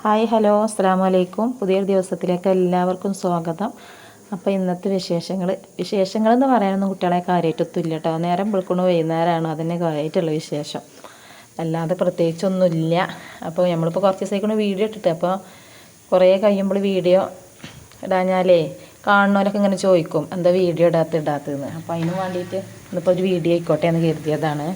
Hi hello അസ്സലാമു അലൈക്കും. പുതിയൊരു ദിവസത്തിലേക്ക് എല്ലാവർക്കും സ്വാഗതം. അപ്പോൾ ഇന്നത്തെ വിശേഷങ്ങളെന്ന് പറയാനൊന്നും കുട്ടികളെ കാര്യമായിട്ടൊന്നുമില്ല കേട്ടോ. നേരം വെളുക്കണു വൈകുന്നേരമാണ്, അതിന് കാര്യമായിട്ടുള്ള വിശേഷം, അല്ലാതെ പ്രത്യേകിച്ചൊന്നുമില്ല. അപ്പോൾ നമ്മളിപ്പോൾ കുറച്ച് ദിവസത്തേക്ക് വീഡിയോ ഇട്ടിട്ട്, അപ്പോൾ കുറേ കഴിയുമ്പോൾ വീഡിയോ ഇടാഞ്ഞാലേ കാണുന്നവരൊക്കെ ഇങ്ങനെ ചോദിക്കും എന്താ വീഡിയോ ഇടാത്തതെന്ന്. അപ്പോൾ അതിന് വേണ്ടിയിട്ട് ഇന്നിപ്പോൾ ഒരു വീഡിയോ ആയിക്കോട്ടെ എന്ന് കരുതിയതാണ്.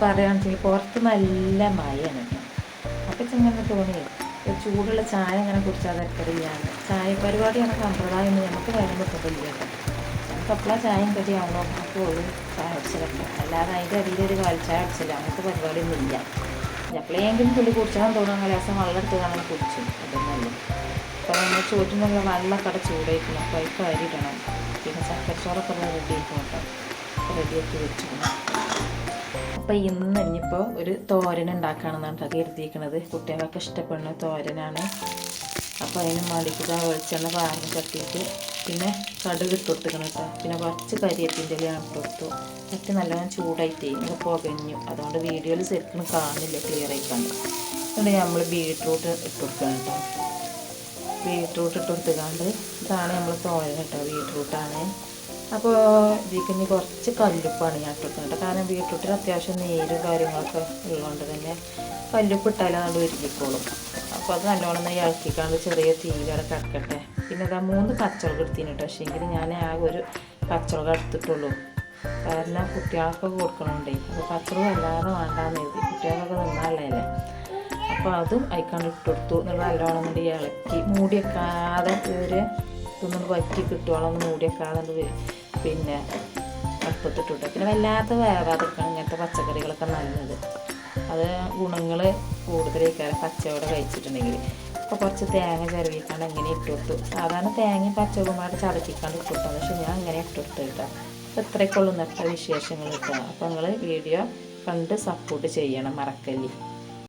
പറയുകയാണെങ്കിൽ പുറത്ത് നല്ല മഴയാണ്. അപ്പം ഇങ്ങനെ തോന്നി ചൂടുള്ള ചായ ഇങ്ങനെ കുടിച്ചാൽ തരക്കറിയാണ്. ചായ പരിപാടിയാണ് സമ്പ്രദായം, നമുക്ക് നേരം കിട്ടുന്നില്ല കേട്ടോ. നമുക്ക് എപ്പോഴാ ചായയും കടിയാണോ അപ്പോൾ ഒരു ചായ അടിച്ചിലൊക്കെ, അല്ലാതെ അതിൻ്റെ അടിയിലൊരു കാൽ ചായ അടിച്ചില്ല, അങ്ങനത്തെ പരിപാടിയൊന്നും ഇല്ല. എപ്പോഴെങ്കിലും തുള്ളി കുടിച്ചാൽ തോന്നുന്ന ഗ്ലാസ് വെള്ളം എടുത്ത് അങ്ങനെ കുടിച്ചു അതൊന്നുമല്ല. അപ്പോൾ നമ്മൾ ചോറ്റിനുള്ള വെള്ളമൊക്കെ അവിടെ ചൂടായിരിക്കണം. അപ്പോൾ അതിപ്പോൾ അരി ഇടണം. പിന്നെ ചക്കച്ചോറൊക്കെ റെഡി ആയിരിക്കും കേട്ടോ, റെഡിയാക്കി വെച്ചിരിക്കണം. അപ്പോൾ ഇനിയിപ്പോൾ ഒരു തോരൻ ഉണ്ടാക്കുകയാണെന്നാണ് കരുതിയിരിക്കുന്നത്. കുട്ടികൾക്ക് ഇഷ്ടപ്പെടുന്ന തോരനാണ്. അപ്പോൾ അതിന് വേണ്ടിയിട്ട് വെളിച്ചെണ്ണ പാർന്ന് കത്തിയിട്ട് പിന്നെ കടുക് ഇട്ട് കൊടുത്തിക്കണം കേട്ടോ. പിന്നെ കുറച്ച് കരിയേപ്പിൻ്റെ ഇല ഇട്ട് കൊടുത്തു. എന്നിട്ട് നല്ലോണം ചൂടായിട്ട് ഇങ്ങനെ പുകഞ്ഞു. അതുകൊണ്ട് വീഡിയോയിൽ ശരിക്കും കാണില്ല, ക്ലിയർ ആയിക്കാണ്ട്. അതുകൊണ്ട് നമ്മൾ ബീട്രൂട്ട് ഇട്ട് കൊടുക്കണം കേട്ടോ. ബീട്രൂട്ട് ഇട്ട് കൊടുത്തുകൊണ്ട് ഇതാണ് നമ്മൾ തോരൻ കേട്ടോ, ബീട്രൂട്ടാണ്. അപ്പോൾ ഇതിന് കുറച്ച് കല്ലുപ്പാണ് ഞാൻ ഇട്ടിട്ടുണ്ട്. കാരണം ബീട്രൂട്ടിൽ അത്യാവശ്യം നീരും കാര്യങ്ങളൊക്കെ ഉള്ളതുകൊണ്ട് തന്നെ കല്ലുപ്പ് ഇട്ടാലും അത് ഒരുക്കിക്കോളും. അപ്പോൾ അത് നല്ലോണം ഇളക്കിക്കാണ്ട് ചെറിയ തീയിലവിടെ കിടക്കട്ടെ. പിന്നെ ഇതാ 3 പച്ചമുളക് എടുത്തിന് കേട്ടോ. പക്ഷേ എങ്കിൽ ഞാൻ ആ ഒരു പച്ചമുളക് എടുത്തിട്ടുള്ളൂ, കാരണം കുട്ടികൾക്കൊക്കെ കൊടുക്കണുണ്ടേ. അപ്പോൾ പച്ചമുളക് അല്ലാതെ വേണ്ടാന്ന് എഴുതി, കുട്ടികൾക്കൊക്കെ നിന്നാലല്ലേ. അപ്പോൾ അതും അയക്കാണ്ട് ഇട്ടെടുത്തു. എന്നുള്ള നല്ലോണം കൊണ്ട് ഇളക്കി മൂടി വെക്കാതെ ഒരു ഇതൊന്നും വറ്റി കിട്ടുവോളം മൂടി വെക്കാതെ പിന്നെ അടുപ്പത്തിട്ടിട്ട്. പിന്നെ വല്ലാത്ത വേവാതിരിക്കണം ഇങ്ങനത്തെ പച്ചക്കറികളൊക്കെ നല്ലത്. അത് ഗുണങ്ങൾ കൂടുതലേക്കാരം പച്ചയോടെ കഴിച്ചിട്ടുണ്ടെങ്കിൽ. അപ്പോൾ കുറച്ച് തേങ്ങ ചിരവിക്കാണ്ട് എങ്ങനെ ഇട്ടുകൊടുത്തു. സാധാരണ തേങ്ങയും പച്ചവുമായിട്ട് ചതക്കിക്കാണ്ട് ഇട്ടുകൊടുത്തു, പക്ഷെ ഞാൻ അങ്ങനെ ഇട്ടുകൊടുത്തു കേട്ടോ. അപ്പോൾ ഇത്രയൊക്കെ ഉള്ളൂ ഇന്നത്തെ വിശേഷങ്ങൾ കേട്ടോ. അപ്പോൾ നിങ്ങൾ വീഡിയോ കണ്ട് സപ്പോർട്ട് ചെയ്യണം, മറക്കല്ലേ.